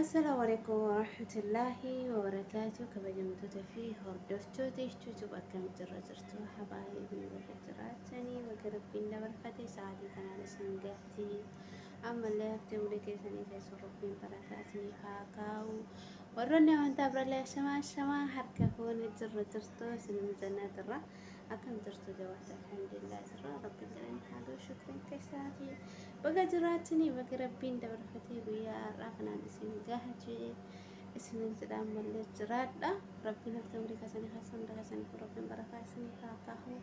السلام عليكم ورحمة الله وبركاته. كبجمتو في هردفتو تيشتو بكم جرجرتو حبايبي وجراتني وقربين بركتي سعادي كان سنجحتي أما اللي هفتي ولكي سني في صرفين بركاتني كاكاو ورني وانت برا شما حركة هون جرجرتو سنمزنا درا أكم جرتو جوات الحمد لله درا ربي كريم حاجة شكرا كساتي بقى جراتني بقربين بركتي ويا رافنا سنجحتي اسمين تدام ملي جرادة ربنا تمري كسني خسن كسني ربنا بركاتني كاكاو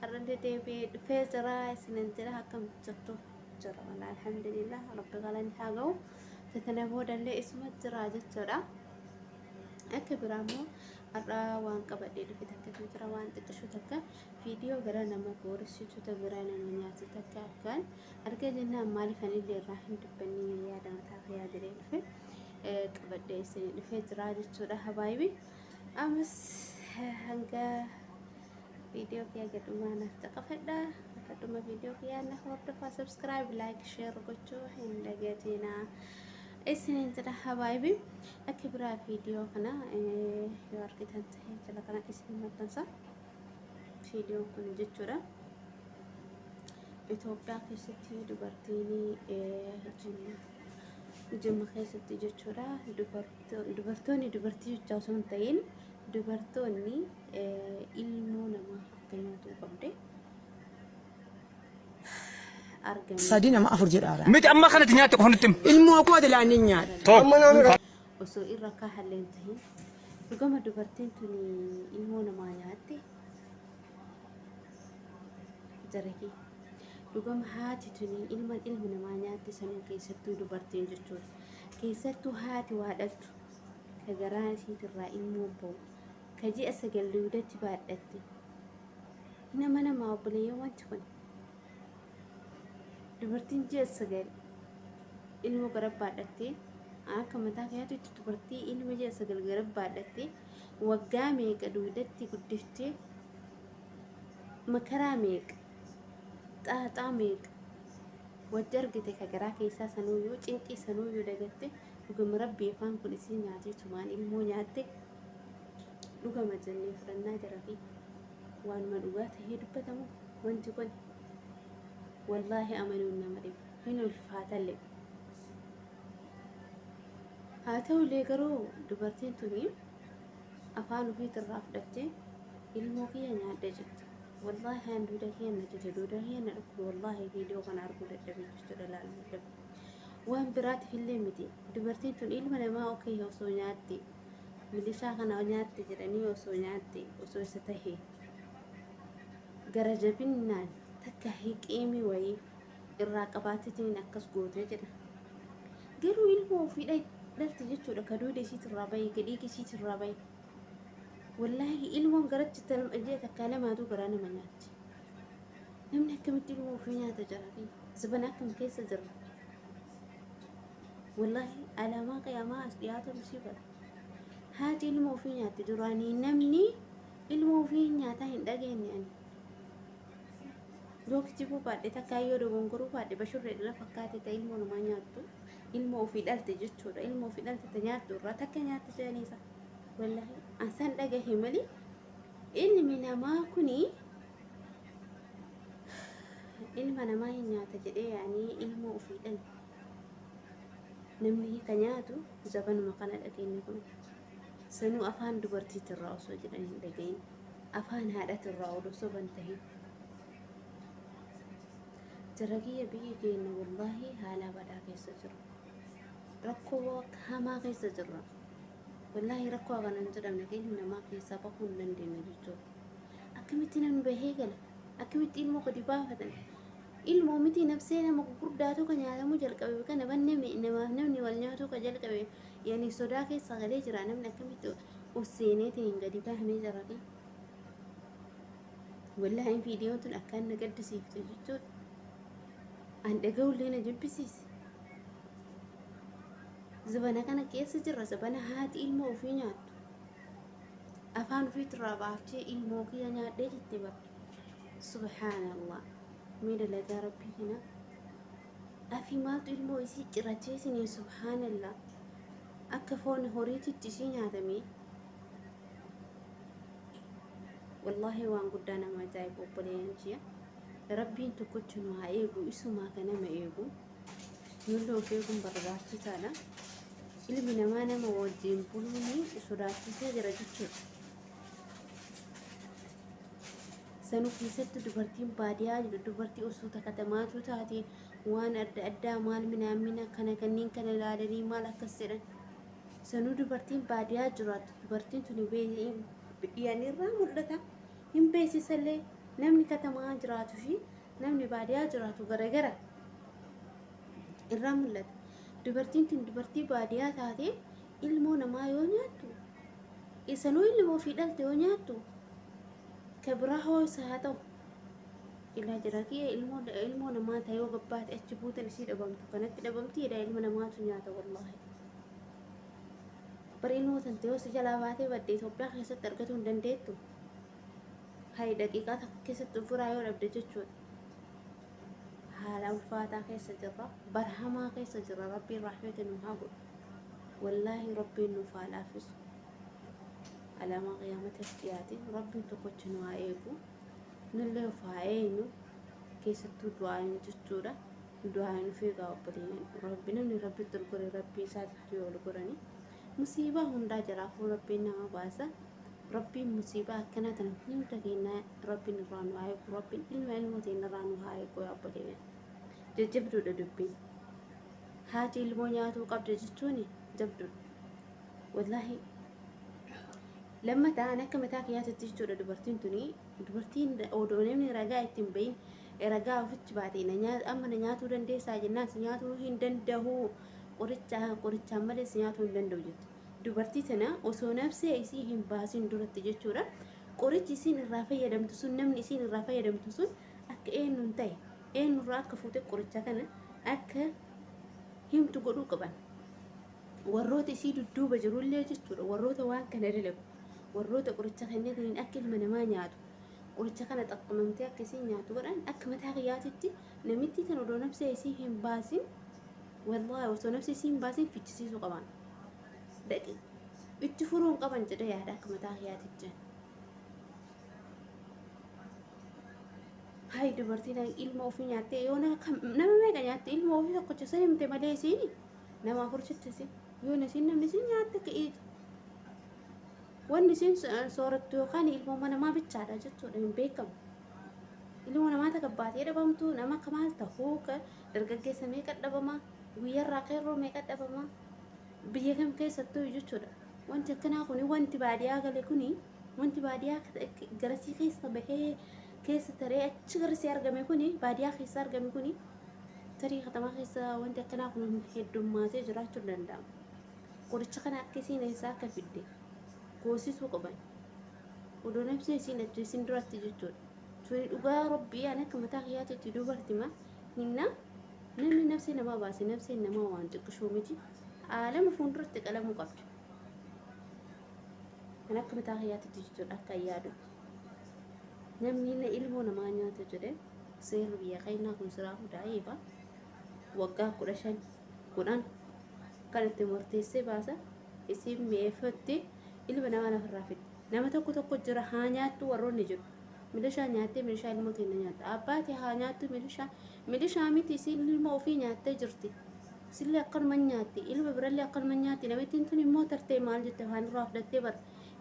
الرد ديبي في جرا سنين جرا كم جرتو جرا والله الحمد لله ربي غلاني حاجة تتنبود اللي اسمه جرا جرا أكبر عمو الرا وان قبل في تكة جرا وان تكشو تكة فيديو جرا نما كورس شو تجرا نمنيات تكة كان أرجع جنا مالي فني اللي راح ندبني يا دم تاخي يا دري في قبل سنين في جرا جرا حبايبي أمس هنگا فيديو كيا قدو ما نفتقفدا قدو ما فيديو كيا نحورد سبسكرايب لايك شير قدو حين لقيتينا اسنين تدا حبايبي أكبر فيديو كنا يوركي تنتهي جلا كنا اسم ما تنسى فيديو كنا جتورا إثيوبيا كيستي دبرتيني جمع كيستي جتورا دبرتي جاسون تين دبرتوني ilmu nama kenyaatu qabde argame sadina ma afur jedhaara miti amma kanatti nyaatti qofanittim ilmoo koo dilaanin nyaadha amma naanu osoo irra ka halleen tahin dhugama dubartiin tuni ilmoo namaa nyaatte jaraki dhugama haati tuni ilmu namaa nyaatte sanuu keessattuu dubartiin jechuudha keessattuu haati waa dhaltu ka garaa isiitirraa ilmoo ba'u kaji asagal duudatti baadhatti nama obboleeyyan wanti kun dubartiin ji'a sagal ilmoo gara baadhatte akka mataa kiyyaatti dubartii ilma ji'a sagal gara baadhatte waggaa meeqa duudatti guddiftee makaraa meeqa xaaxaa meeqa wajji argite ka garaa keessaa sanuuyyuu cinqii sanuuyyuu dagatte dhugama rabbii afaan kun isii nyaatee tumaan ilmoo nyaatte dhugama jennee fudhannaa jira fi waanuma dhugaa tahee dubbatamu wanti kun wallaahi amanuun nama dhibu hin ulfaatallee haa ta'ullee garuu dubartiin tuni afaan ofiitirraa fudhattee ilmoo kiyya nyaadha jirti wallaahi haan duuda kiyya na jite duuda kiyya na dhukkuba wallaahi viidiyoo kana arguu dadhabee jechuudha laaluu dadhabe waan biraatiif illee miti dubartiin tun ilma namaa okee osoo nyaatti milishaa kana nyaatti jedhanii osoo nyaatti osoo isa tahee gara jabinnaan takka hiqiimi wayii irraa qabaatetiin akkas gootee jedha garuu ilmoo ofii dhalti jechuudha ka duuda isiitirraa bahe ka dhiiga isiitirraa bahe wallaahi ilmoon garachi talmajee takkaa lamaatu garaa nama nyaatti namni akkamitti ilmoo ofii nyaata jira fi zibana akkam keessa jirra wallaahi alaamaa qiyaamaa as dhiyaata musiibata haati ilmoo ofii nyaatti duraanii namni ilmoo ofii nyaataa hin dhageenye ani dookitibuu baadhe takkaa yoo dogongoruu baadhe bashurree dhala fakkaate ta'e ilmoo namaa nyaattu ilmoo ofii dhalte jechuudha ilmoo ofii dhalte ta nyaattu irraa takka nyaatti jedhaniisa wallahi ansaan dhagahe mali ilmi namaa kuni ilma namaa hin nyaata jedhee yaanii ilmoo ofii dhalte namni ka nyaatu zabanuma kana dhageenne kun sanuu afaan dubartiitirraa osoo jedhan hin dhagayin afaan haadhatirraa osoo ban tahin jaragiyya biyya keenya wallaahi haala badaa keessa jiru rakkoo hamaa keessa jirra wallaahi rakkoo kanan jedhamne ka ilmi namaa keessaa bahuu hin dandeenye jechuudha akkamitti namni bahee gala akkamitti ilmoo gadi baafatan ilmoo miti nafsee nama gurguddaatu ka nyaatamuu jalqabe kana namni wal nyaatu ka jalqabe yani sodaa keessa galee jira namni akkamitti usseeneetiin gadi bahamee jira fi wallaahi viidiyoon tun akkaan na gaddisiifte jechuudha an dhaga'ullee na jibbisiise zabana kana keessa jirra zabana haati ilmoo ofii nyaattu afaan ofiitirraa baaftee ilmoo kiyya nyaadhee jette bara subhaanallah mee dalagaa rabbii kana afi maaltu ilmoo isii cirachee sinii subhaanallah akka foon horiititti isii nyaatamee wallaahi waan guddaa nama ajaa'ibu obboleeyyan ji'a rabbiin tokkochi nu haa eegu isumaa kan nama eegu nullee of eeguun barbaachisaadha. Ilmi namaa nama wajjin buluun sodaachisee jira jechuudha. Sanuu keessatti dubartiin baadiyyaa dubartii osoo takatamaatu taate waan adda addaa maal minaamina kana kanneen kana ilaalanii maal akkas jedhan sanuu dubartiin baadiyyaa jiraatu dubartiin tuni dhiyaanirraa mul'ata hin beeksisallee namni katamaa jiraatu fi namni baadiyyaa jiraatu garagara irraa mul'ata. Dubartiin tun dubartii baadiyyaa taate ilmoo namaa yoo nyaattu sanuu ilmoo fi dhalte yoo nyaattu kabira hoosa haa ta'u ilaa jira kiyya ilmoo namaa ta'ee yoo gabbaate achi buutan isii dhabamtu kanatti dhabamti jedha ilma namaatu nyaata wallaahi. Bara ilmoo tante yoo si jalaa baatee badde Itoophiyaa keessatti argatuu hin dandeettu. Hayi daqiiqaa takka keessatti ofiraa yoo dhabde jechuudha. Haala ulfaataa keessa jirra barhamaa keessa jirra rabbiin raaxmete nu haa godhu wallaahi rabbiin nuuf haa laaffisu. Alaama qiyaamatti dhiyaate rabbiin tokkochi nu haa eegu nullee of haa eegnu keessattuu du'aan jechuudha. Du'aan of eegaa obboleeyyan rabbi namni rabbitti ol gore rabbii isaatti ol gorani musiibaa hundaa jiraafuu rabbiin nama baasa. Rabbiin musiibaa akkanaa tana hunda keenya rabbiin irraa nu haa eegu rabbiin ilmootiin irraa nu haa eegu yaa obboleeyyan jajjabduudha dubbiin. Haati ilmoo nyaatuu qabda jechuun jabduudha wallaahi. Lama ta'an akka mataa kiyyaatti jechuudha dubartiin tuni dubartiin odoo namni ragaa ittiin bahin ragaa ofitti baatee amma na nyaatuu dandeessaa jennaan si nyaatuu hin danda'u qorichaan malee si nyaatuu hin danda'u jetti. Dubartii tana osoo nafsee isii hin baasin duratti jechuudha qorichi isiin irraa fayyadamtu sun namni isiin irraa fayyadamtu sun akka eenyuun ta'e eenyurraa akka fuute qoricha kana akka himtu godhuu qaban. Warroota isii dudduuba jirullee jechuudha warroota waan kana dalagu warroota qoricha kanneen akka ilma namaa nyaatu qoricha kana xaqqamamtee akka isiin nyaatu godhan akka mataa kiyyaatitti namitti kan odoo nafsee isii hin baasin wallaahi osoo nafsee isii hin baasin fichisiisuu qaban itti furuun qaban jedha yaada akka mataa kiyyaatitti. Hayi dubartiin ilma ofii nyaattee yoo nama meeqa nyaatte ilma ofii tokkocha san himte malee isiin nama afurchittisi yoo isiin namni isiin nyaatte ka'eeti. Wanni isiin soorattu yookaan ilmoo namaa bichaadha jechuudha hin beekamu. Ilmoo namaa takabbaatee dhabamtu nama akka maal ta'uu dargaggeessa meeqa dhabama guyyarraa qeerroo meeqa dhabama biyya kam keessattuu jechuudha. Wanti akkanaa kuni wanti baadiyyaa gale kuni wanti baadiyyaa garasii keessa bahee keessa taree achi garasii argame kuni baadiyyaa keessa argame kuni tarii katamaa keessa wanti akkanaa kun heddummaatee jiraachuu danda'ama. Qoricha kana akkasiin eessaa akka fidde goosisuu qaban odoo nafsee isiin achi isin duratti jechuudha. Tuni dhugaa rabbii ani akka mataa kiyyaatitti dubartima hinna namni nafsee namaa baase nafsee namaa waan xiqqishoo miti aalama fuulduratti qalamuu qabdi. Ani akka mataa kiyyaatitti jechuudha akka yaadutti. Namni ilmoo namaa nyaata jedhe seerri biyya keenyaa kun siraafu daa'ima waggaa 15 kan itti murteessee baasa isiin mi'eeffatti ilma namaa lafarraa fidde. Nama tokko jira haa nyaattu warroonni jiru. Milishaa nyaattee milishaa ilmoo keenya nyaatta. Abbaati haa nyaattu milishaa miti isiin ilma ofii nyaattee jirti. Sillee akkanuma nyaatti ilma birallee akkanuma nyaatti namittiin tun immoo tartee maal jette afaan irraa fudhattee bara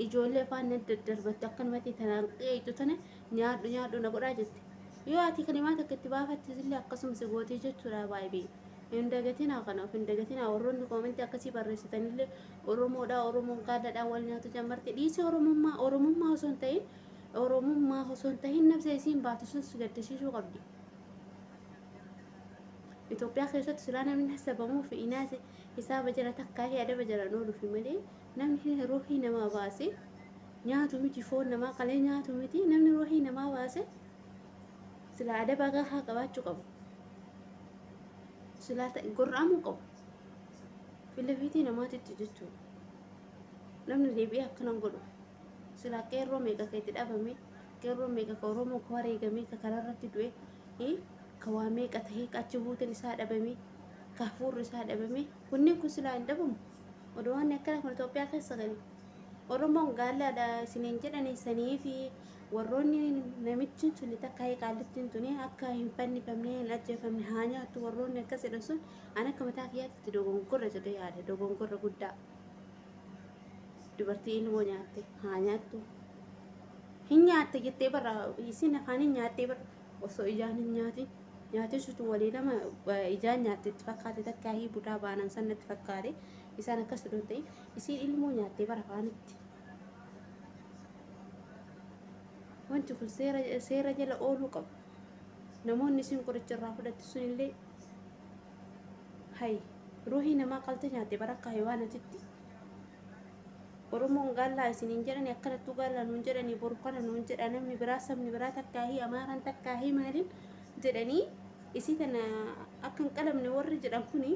ijoollee afaan daddarbatte akkanumatti tanaan qeeytu tana nyaadhu na godhaa jette. Yoo ati kalimaa takka itti baafatte sillee akkasuma si gootii jechuudha baay'ee. Hin dagatinaa kanaaf hin dagatinaa warroonni koomentii akkasii barreessitanillee Oromoon gaadhaadhaan wal nyaatu jammarti dhiisii Oromummaa osoo hin ta'in nafsee isiin baatu sun si gaddisiisuu qabdi. Itoophiyaa keessatti silaa namni hasabamuu fi inaase hisaaba jala takkaa fi adaba jala ooluuf malee namni ruuhii namaa baase nyaatu miti foon namaa qalee nyaatu miti namni ruuhii namaa baase silaa adaba gahaa qabaachuu qabu. Silaa gorra'amuu qabu. Filafiitii namaatitti jechuudha. Namni deebi'ee akkanan godhu. Silaa qeerroo meeqa keetti dhabame qeerroo meeqa ka Oromoo ka wareegamee ka karaarratti du'e ka waa meeqa tahee achi buuteen isaa dhabame ka hafuurri isaa dhabame kunniin kun silaa hin dhabamu. odoon akkana kun Itoophiyaa keessa gani Oromoon gaalaadha isiniin jedhani sanii fi warroonni namichi sun takka qaallattiin tuni akka hin fannifamne hin ajjeefamne haa nyaattu warroonni akkas jedhan sun an akka mataa kiyyaatti dogongorra jedhee yaada dogongorra guddaa dubartiin ilmoo nyaatte haa nyaattu hin nyaatte jettee barra isin afaan hin nyaattee barra osoo ijaan hin nyaatin nyaatee sutu walii lama ijaan nyaatte itti fakkaate takkaa hii budaa baanan sanatti fakkaate isaan akkas doon ta'e isin ilmoo nyaattee bara afaanitti wanti kun seera jala ooluu qabu namoonni isin qoricha irraa fudhatti sun illee hay ruuhii namaa qaltee nyaatte bara akka haywaanatitti Oromoon gaallaa isiniin jedhani akkanattuu gaallaa nuun jedhani boru kana nuun jedha namni biraa sabni biraa takkaahii amaaraan takkaahii maaliin jedhanii isii tana akka hin qalamne warri jedhan kuni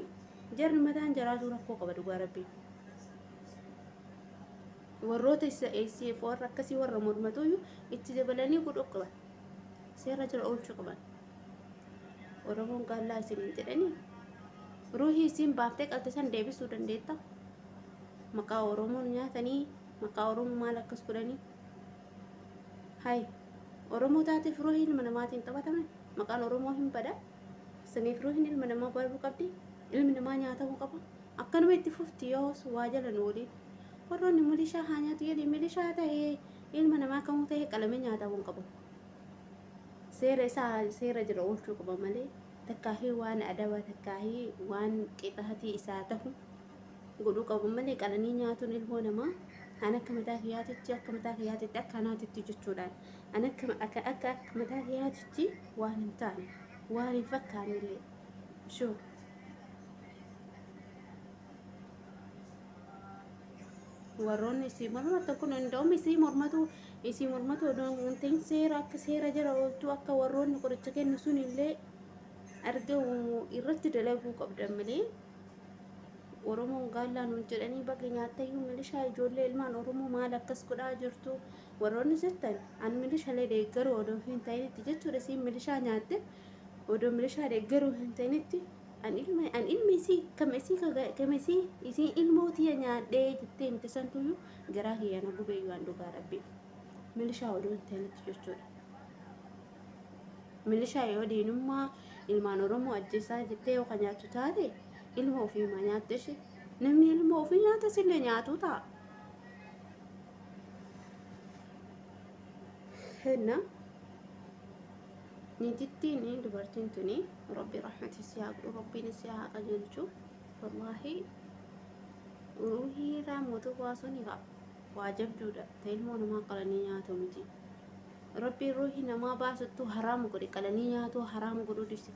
jarri mataan jaraatu rakkoo qaba dhugaa rabbii warroota isiif warra akkasii warra mormatuyyuu itti dabalanii godhuu qaban seera jala oolchuu qaban Oromoon gaallaa isiniin jedhani ruuhii isiin baaftee qalte san deebisuu dandeetta maqaa Oromoon nyaatanii maqaa Oromoo maal akkas godhanii hay Oromoo taateef ruuhiin ilma namaatiin taphataman maqaan Oromoo hin bada saniif ruuhiin ilma namaa baduu qabdi ilmi namaa nyaatamuu qaba akkanuma itti fufti yoos waa jala nu waliin warroonni milishaa haa nyaatu jedhee milishaa ta'ee ilma namaa kamuu ta'ee qalamee nyaatamuu qabu seera isaa seera jira oolchuu qaba malee takkaahii waan adaba takkaahii waan qixaatii isaa ta'u godhuu qabu malee qalanii nyaatuun ilmoo namaa an akka mataa kiyyaatitti akka anaatitti jechuudhaan an akka mataa kiyyaatitti waan hin taane waan hin fakkaanne illee shoo warroonni isii mormatu kun hundaa'uun isii mormatu wantiin seera akka seera jala ooltuu akka warroonni qoricha kennu sun illee argamu irratti dalaguu qabdan malee Oromoon gaallaa nuun jedhanii bakka nyaattayyuu milishaa ijoollee ilmaan Oromoo maal akkas godhaa jirtu warroonni jettan an milishaalee deeggaruu odoo hin ta'initti jechuudha isiin milishaa nyaatte odoo milishaa deeggaruu hin ta'initti an ilmi isii kama isii isiin ilmootii nyaadhee jettee himte santuyyuu garaa kiyya na gubeeyyuu an dhugaa rabbii milishaa odoo hin ta'initti jechuudha milishaa yoo diinummaa ilmaan Oromoo ajjeesaa jettee yoo kan nyaattu taate ilma ofii ma nyaatte shi namni ilma ofii nyaata sillee nyaatu ta'a henna nitittiin dubartiin tuni rabbi rahmati siyaaqu rabbiin siyaa qajeelchu wallahi ruuhii raamotu baasuni qa waajabduudha ta ilmoo namaa qalanii nyaatu miti rabbi ruuhii namaa baasattu haraamu godhe qalanii nyaatu haraamu godhuu dibsi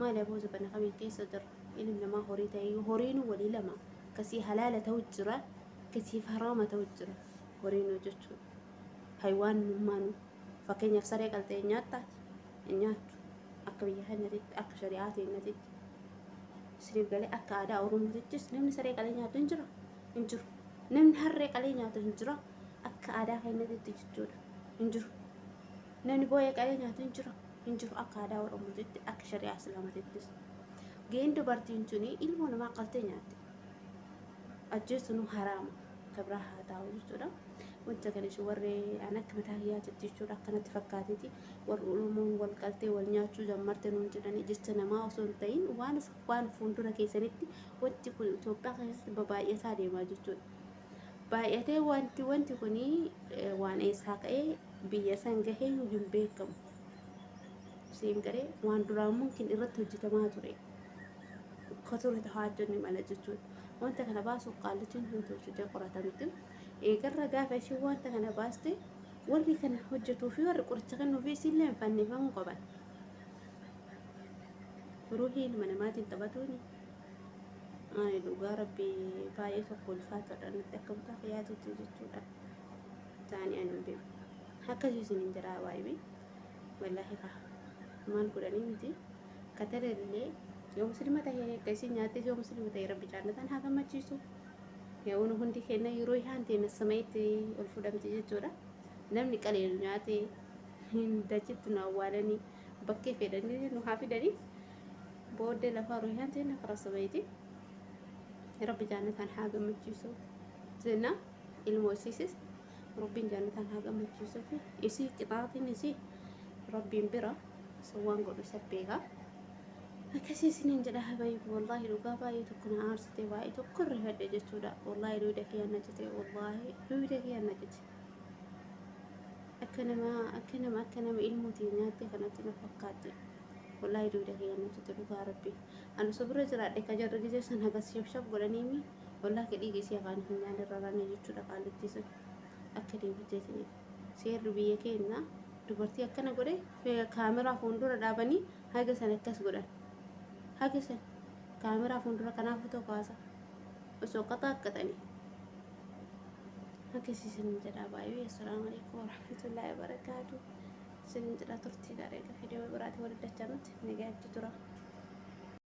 maali abooza bana kamiin keessa jira ilmi namaa horii ta'ee horiin walii lama kasii halaala ta'u jira kasii haraama ta'u jira horiin jechuudha haywaan nummaanu fakkeenyaaf saree qaltee nyaattu akka biyya keenyatti akka shari'aa keenyatti sirrii galee akka aadaa Oromootittis namni saree qalee nyaatu hin jiru namni harree qalee nyaatu hin jiru akka aadaa keenyatti jechuudha hin jiru namni boo'ee qalee nyaatu hin jiru akka aadaa Oromootitti akka shari'aa Islaamaatittis geen dubartiin tuni ilmoo namaa qaltee nyaatte ajjeesuun haraama kabraa haa ta'u jechuudha wanta kana warri an akka mataa kiyyaatitti jechuudha akkanatti fakkaateeti warri Oromoon wal qaltee wal nyaachuu jammarte nuun jedhanii jecha namaa osoo hin ta'in waan fuuldura keessanitti wanti kun Itoophiyaa keessatti baay'ataa deemaa jechuudha baay'atee wanti kuni waan eessaa ka'ee biyya san gaheeyyuu hin beekamu siin garee waan duraan mumkin irratti hojjetamaa ture kature tahaajjonni mala jechuudha wanta kana baasuuf qaallitiin hin tolchitee qoratamti eegarra gaafa ishee wanta kana baaste warri kana hojjetuu fi warri qoricha kennuu fi isillee hin fannifamuu qaban ruuhii ilma namaatiin taphatuuni ani dhugaa rabbii baay'ee tokko ulfaataadha nutti akka mutaa fayyaatutti jechuudha taanii ani hin beeku akkasii isin hin jiraa waayibee wallaahi kaa maal godhanii miti katarellee yoo muslima ta'e akkasii nyaattee yoo muslima ta'e rabbi jaallatan haa gammachiisu yoo nu hundi kenna yeroo haanteen samayitti ol fudhamte jechuudha namni qaleelu nyaate hin dachitti nu awwaalanii bakkee fedhanii nu haa fidanii booddee lafa yeroo haanteen afara samayitti ربي جنة حاجة متجوسو زنا المؤسسس ربي جنة حاجة متجوسو في يسي قطعتي نسي ربي برا سوان قولوا سبيغا أكسي سنين جدا حبايب والله لو قابا يتكون عارستي باي تكر هدا جتودا والله لو دكي أنا جتي والله لو دكي أنا جتي أكنما إلموتي ناتي كانت نفقاتي والله لو دكي أنا جتي لو ربي أنا صبر جرا دك جرا جزء سنة بس يبشر قولنيمي والله كدي جسي أغاني هم يعني راني جتودا قالت تيسن أكدي بتجتني سير ربي كينا دبرتي أكنا قولي في كاميرا فوندورا دابني هاي سنة كاس قولن هاجسن كاميرا فندرة كنا فوتو كاسا وسوقتا كتاني هاجسي سنجدا بايو السلام عليكم ورحمة الله وبركاته سنجدا ترتي دارك فيديو براتي ولدت جنت نجات ترى